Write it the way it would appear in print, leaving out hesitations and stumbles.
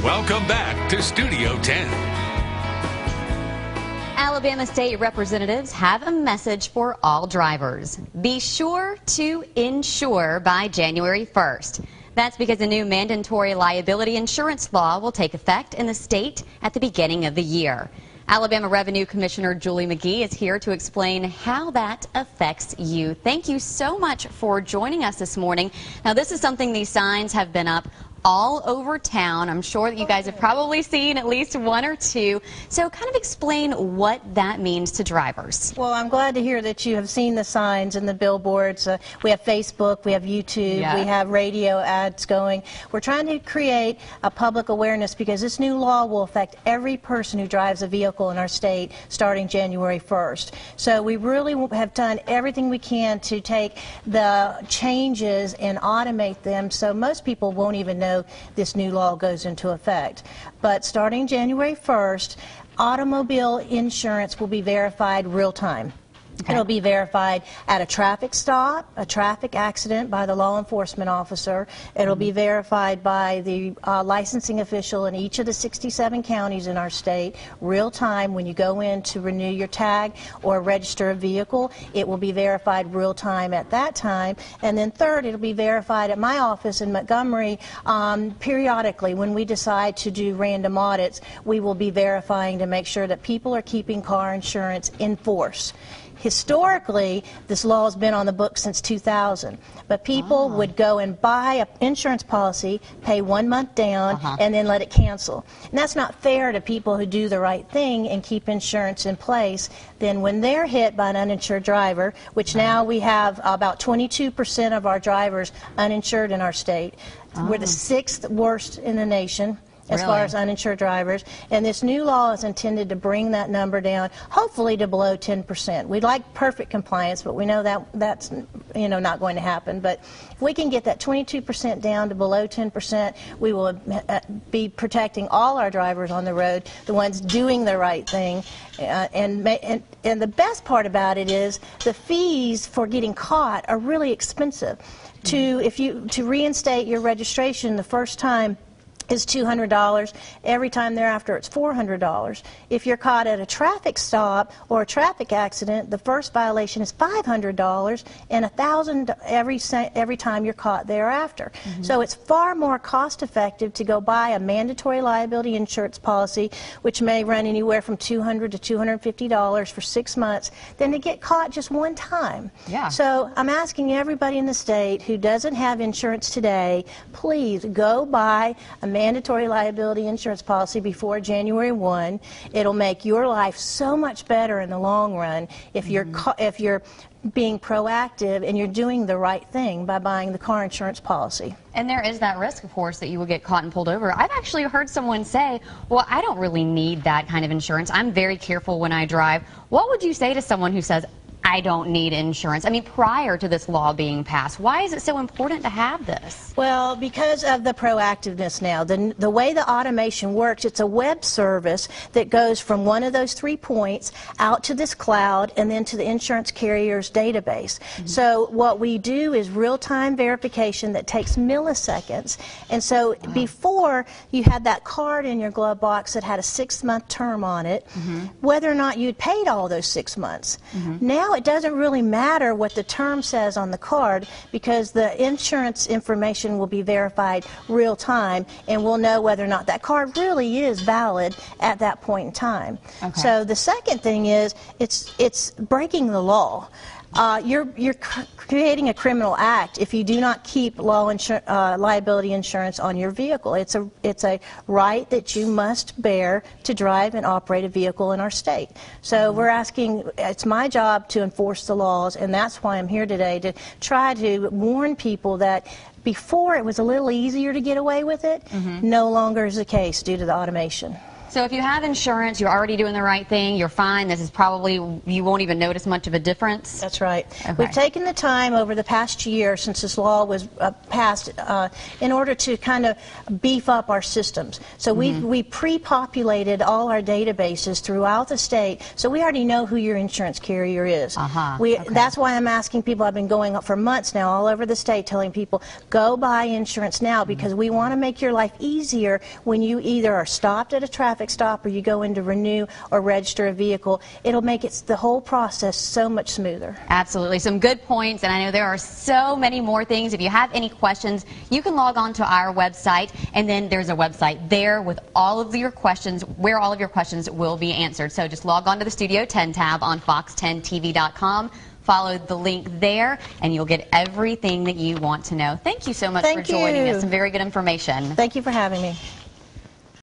Welcome back to Studio 10. Alabama state representatives have a message for all drivers. Be sure to insure by January 1st. That's because a new mandatory liability insurance law will take effect in the state at the beginning of the year. Alabama Revenue Commissioner Julie Magee is here to explain how that affects you. Thank you so much for joining us this morning. Now, this is something, these signs have been up all over town. I'm sure that you guys have probably seen at least one or two. So kind of explain what that means to drivers. Well, I'm glad to hear that you have seen the signs and the billboards. We have Facebook, we have YouTube, we have radio ads going. We're trying to create a public awareness because this new law will affect every person who drives a vehicle in our state starting January 1st. So we really have done everything we can to take the changes and automate them so most people won't even know this new law goes into effect. But starting January 1st, automobile insurance will be verified real time. Okay. It'll be verified at a traffic stop, a traffic accident by the law enforcement officer. It'll be verified by the licensing official in each of the 67 counties in our state, real time when you go in to renew your tag or register a vehicle. It will be verified real time at that time. And then third, it'll be verified at my office in Montgomery periodically. When we decide to do random audits, we will be verifying to make sure that people are keeping car insurance in force. Historically, this law has been on the books since 2000, but people would go and buy an insurance policy, pay 1 month down, and then let it cancel. And that's not fair to people who do the right thing and keep insurance in place. Then when they're hit by an uninsured driver, which now we have about 22% of our drivers uninsured in our state, we're the 6th worst in the nation as far as uninsured drivers, and this new law is intended to bring that number down, hopefully to below 10%. We'd like perfect compliance, but we know that that's not going to happen. But if we can get that 22% down to below 10%, we will be protecting all our drivers on the road, the ones doing the right thing. And the best part about it is the fees for getting caught are really expensive. To reinstate your registration the first time is $200. Every time thereafter it's $400. If you're caught at a traffic stop or a traffic accident, the first violation is $500 and $1,000 every time you're caught thereafter. So it's far more cost effective to go buy a mandatory liability insurance policy, which may run anywhere from $200 to $250 for 6 months, than to get caught just one time. So I'm asking everybody in the state who doesn't have insurance today, please go buy a mandatory liability insurance policy before January 1. It'll make your life so much better in the long run if you're being proactive and you're doing the right thing by buying the car insurance policy. And there is that risk, of course, that you will get caught and pulled over. I've actually heard someone say, well, I don't really need that kind of insurance. I'm very careful when I drive. What would you say to someone who says, I don't need insurance? I mean, prior to this law being passed, why is it so important to have this? Well, because of the proactiveness now. The way the automation works, it's a web service that goes from one of those 3 points out to this cloud and then to the insurance carrier's database. So what we do is real-time verification that takes milliseconds. And so before, you had that card in your glove box that had a 6-month term on it, whether or not you'd paid all those 6 months. Now it doesn't really matter what the term says on the card because the insurance information will be verified real time and we'll know whether or not that card really is valid at that point in time. So the second thing is it's breaking the law. You're creating a criminal act if you do not keep liability insurance on your vehicle. It's a right that you must bear to drive and operate a vehicle in our state. So we're asking, it's my job to enforce the laws, and that's why I'm here today, to try to warn people that before it was a little easier to get away with it, no longer is the case due to the automation. So if you have insurance, you're already doing the right thing, you're fine, this is probably, you won't even notice much of a difference? That's right. Okay. We've taken the time over the past year since this law was passed in order to kind of beef up our systems. So we pre-populated all our databases throughout the state, so we already know who your insurance carrier is. That's why I'm asking people, I've been going up for months now all over the state telling people, go buy insurance now, because we want to make your life easier when you either are stopped at a traffic stop or you go in to renew or register a vehicle. It'll make the whole process so much smoother. Absolutely. Some good points, and I know there are so many more things. If you have any questions, you can log on to our website, and then there's a website there with all of your questions, where all of your questions will be answered. So just log on to the Studio 10 tab on fox10tv.com. Follow the link there, and you'll get everything that you want to know. Thank you so much for joining us. Some very good information. Thank you for having me.